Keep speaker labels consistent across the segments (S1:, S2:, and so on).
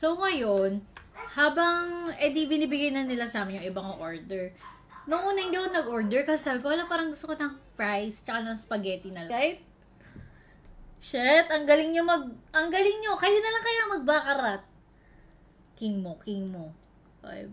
S1: So ngayon, habang edi binibigay na nila sa amin yung ibang order. Nung una hindi ako nag-order kasi sabi ko, wala parang gusto ko ng fries tsaka ng spaghetti na lang. Right? Shit, ang galing nyo, kayo na lang kaya magbakarat. King mo. Five.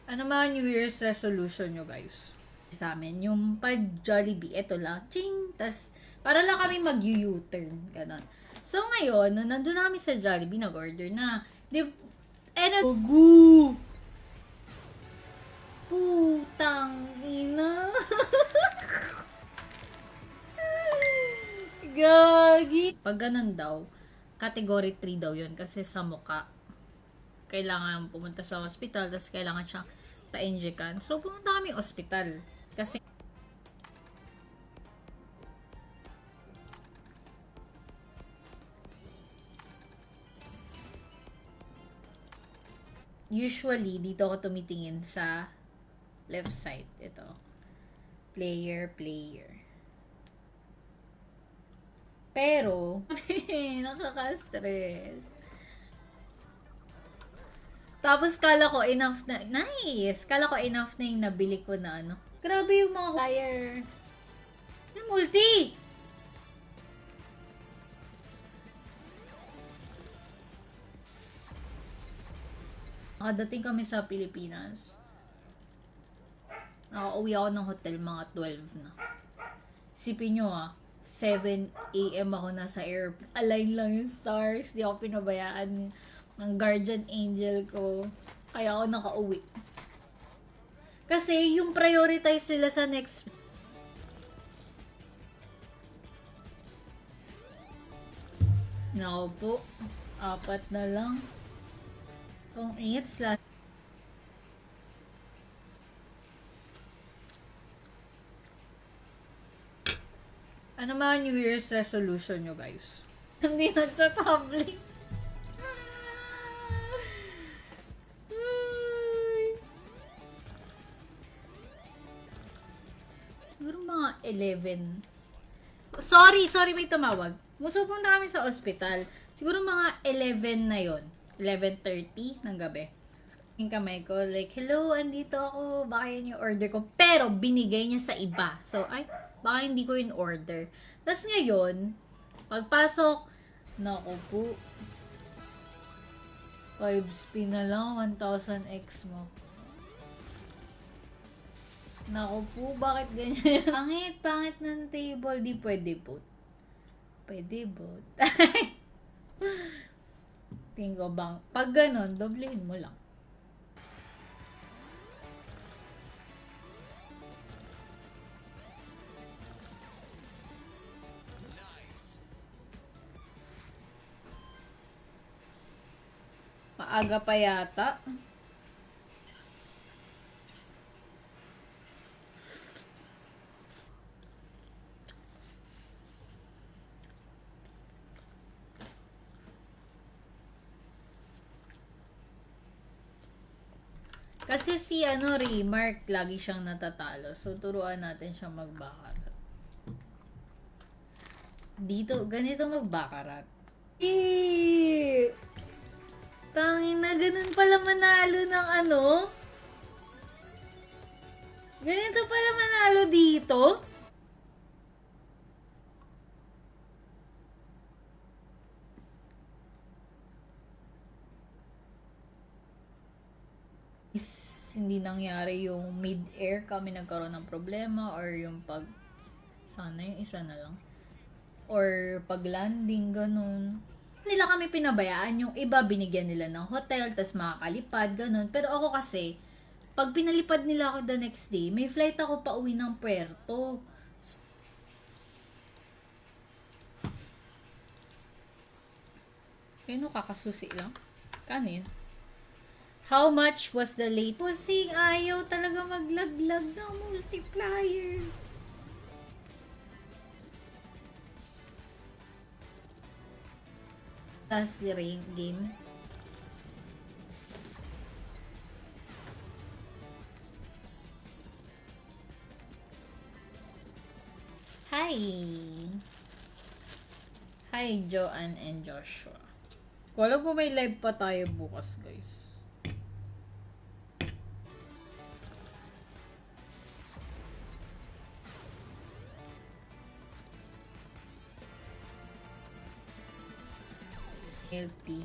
S1: Ano mga New Year's resolution nyo, guys? Sa amin, yung pa-Jollibee, eto lang, ching, tas, para lang kami mag-U-turn, ganon. So, ngayon, nung nandun na kami sa Jollibee, nag-order na, Gu! Putang ina! Gagi! Pag ganun daw, category 3 daw yun, kasi sa mukha, kailangan pumunta sa hospital, tapos kailangan siyang pa-injekan. So, pumunta kami hospital. Kasi, usually, dito ako tumitingin sa left side. Ito. Player. Pero, nakaka-stress. Tapos, kala ko enough na, nice! Kala ko enough na yung nabili ko na ano. Grabe yung mga flyer. Yung multi! Nakadating kami sa Pilipinas. Nakauwi ako ng hotel mga 12 na. Sipin nyo 7 a.m. ako nasa airplane. Align lang yung stars. Di ako pinabayaan ng guardian angel ko. Kaya ako nakauwi. Kasi yung prioritize sila sa next. Nako po. 4 na lang. Kung it's last. Ano mga New Year's resolution nyo, guys? Hindi nagtatabling. Siguro mga 11. Sorry, may tumawag. Musupunta kami sa ospital. Siguro mga 11 na yon. 11:30 ng gabi. Yung kamay ko, like, hello, andito ako. Baka yan yung order ko. Pero, binigay niya sa iba. So, baka hindi ko yung order. Tapos ngayon, pagpasok, naku po. 5 spin na lang, 1,000x mo. Naku po, bakit ganyan? Pangit ng table. Di pwede po. Pwede po. Tingin ko bang, pag ganon, doblehin mo lang. Maaga pa yata. Kasi si Remark, lagi siyang natatalo. So, turuan natin siyang magbakarat. Dito, ganito magbakarat. Tangin na, ganun pala manalo ng Ganito pala manalo dito? Hindi nangyari yung mid-air kami nagkaroon ng problema or yung sana yung isa na lang. Or pag-landing, ganun. Nila kami pinabayaan, yung iba binigyan nila ng hotel, tas makakalipad, ganun. Pero ako kasi, pag pinalipad nila ako the next day, may flight ako pa uwi ng Puerto. Kaya kakasusi lang. Kanin. How much was the late? Pusing, ayaw talaga maglaglag ng multiplier. Last game. Hi! Hi, Joanne and Joshua. Kung alam ko may live pa tayo bukas, guys. LP.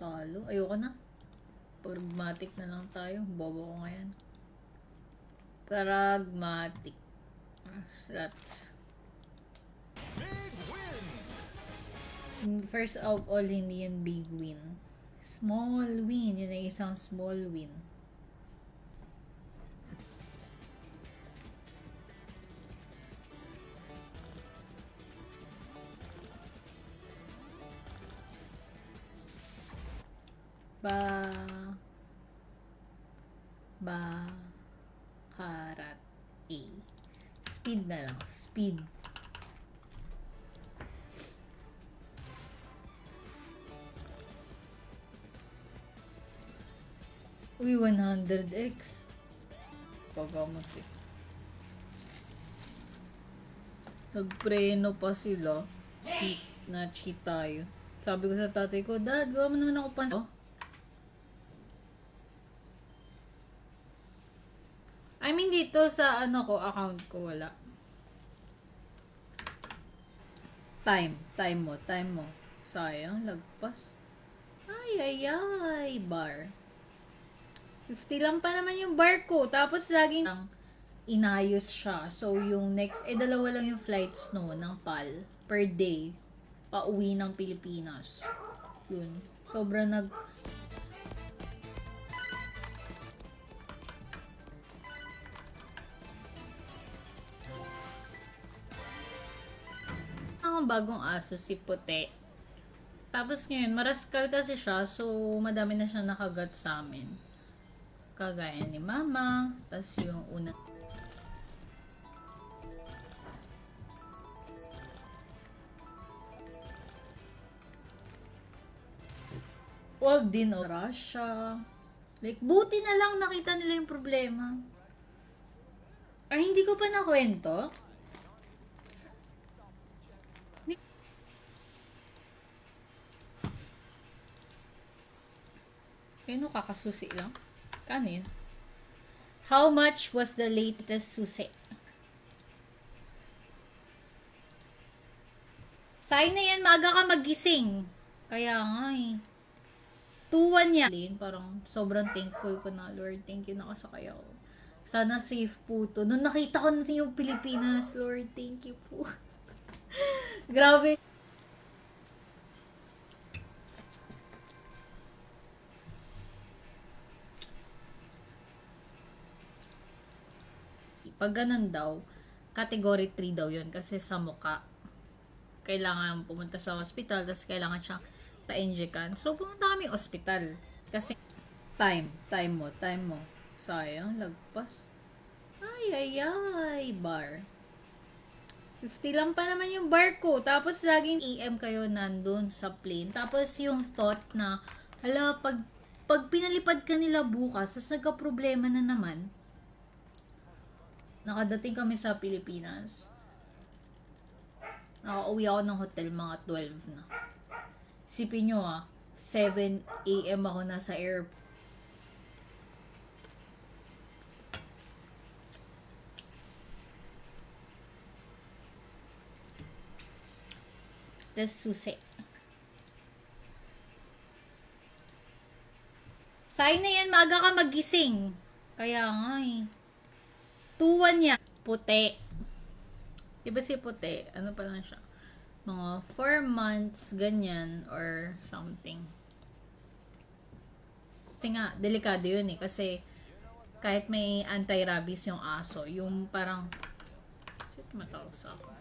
S1: Talo. Ayoko na. Pragmatic na lang tayo. Bobo ko ngayon. Pragmatic. Slots. First of all, hindi yun big win. Small win. Yun ay isang small win. Karat A. Speed na lang. Speed. Uy, 100x. Pagamot eh. Nagpreno pa sila. Cheat tayo. Sabi ko sa tatay ko, Dad, gawa mo naman ako pansin. I mean, dito sa account ko, wala. Time mo. Sayang, lagpas. Ay, bar. 50 lang pa naman yung bar ko. Tapos laging inayos siya. So, yung next, dalawa lang yung flights ng PAL per day. Pauwi ng Pilipinas. Yun. Sobra ang bagong aso, si Puti. Tapos ngayon, maraskal kasi siya, so madami na siya nakagat sa amin. Kagaya ni Mama, tapos yung una. Wag din o Russia. Like, buti na lang nakita nila yung problema. Ay, hindi ko pa nakwento. Kaya kakasusi lang. Kanin. How much was the latest susi? Sign na yan, maaga ka magising. Kaya nga eh. 2-1 yan. Parang sobrang thankful ko na, Lord. Thank you, nakasakay ako. Sana safe po to. Nung nakita ko natin yung Pilipinas, Lord, thank you po. Grabe. Pag ganun daw, category 3 daw yun kasi sa mukha. Kailangan pumunta sa hospital, tapos kailangan siyang pa-injekan. So, pumunta kami hospital. Kasi, time mo. Sayang, lagpas. Ay, bar. 50 lang pa naman yung bar ko. Tapos, laging EM kayo nandun sa plane. Tapos, yung thought na, hala, pag pinalipad ka nila bukas, tapos nagka-problema na naman, nakadating kami sa Pilipinas. Nakauwi ako ng hotel mga 12 na. Isipin nyo 7 AM ako nasa airport. That's susi. Sign na yan, maaga ka magising. Kaya nga eh. 2-1 niya. Puti. Diba si Puti? Ano pa lang siya? Mga 4 months, ganyan, or something. Kasi nga, delikado yun eh. Kasi, kahit may anti-rabies yung aso, yung parang, shit, matawag sa ako.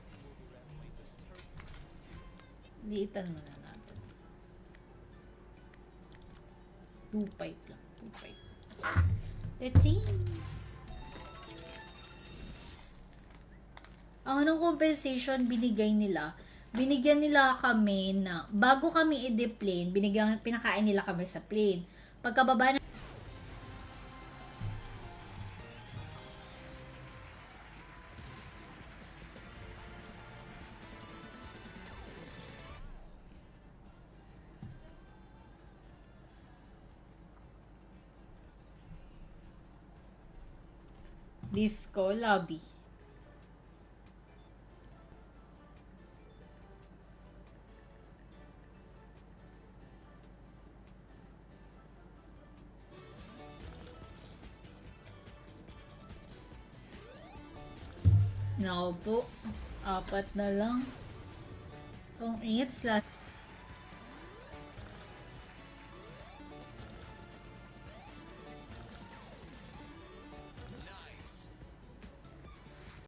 S1: Liitan mo na natin. 2.5 lang. 2.5. 13. Ang anong compensation binigay nila binigyan nila kami na, bago kami i-deplane, pinakain nila kami sa plane. Pagkababa na, disco lobby. Naku po, 4 na lang. Itong ingit slash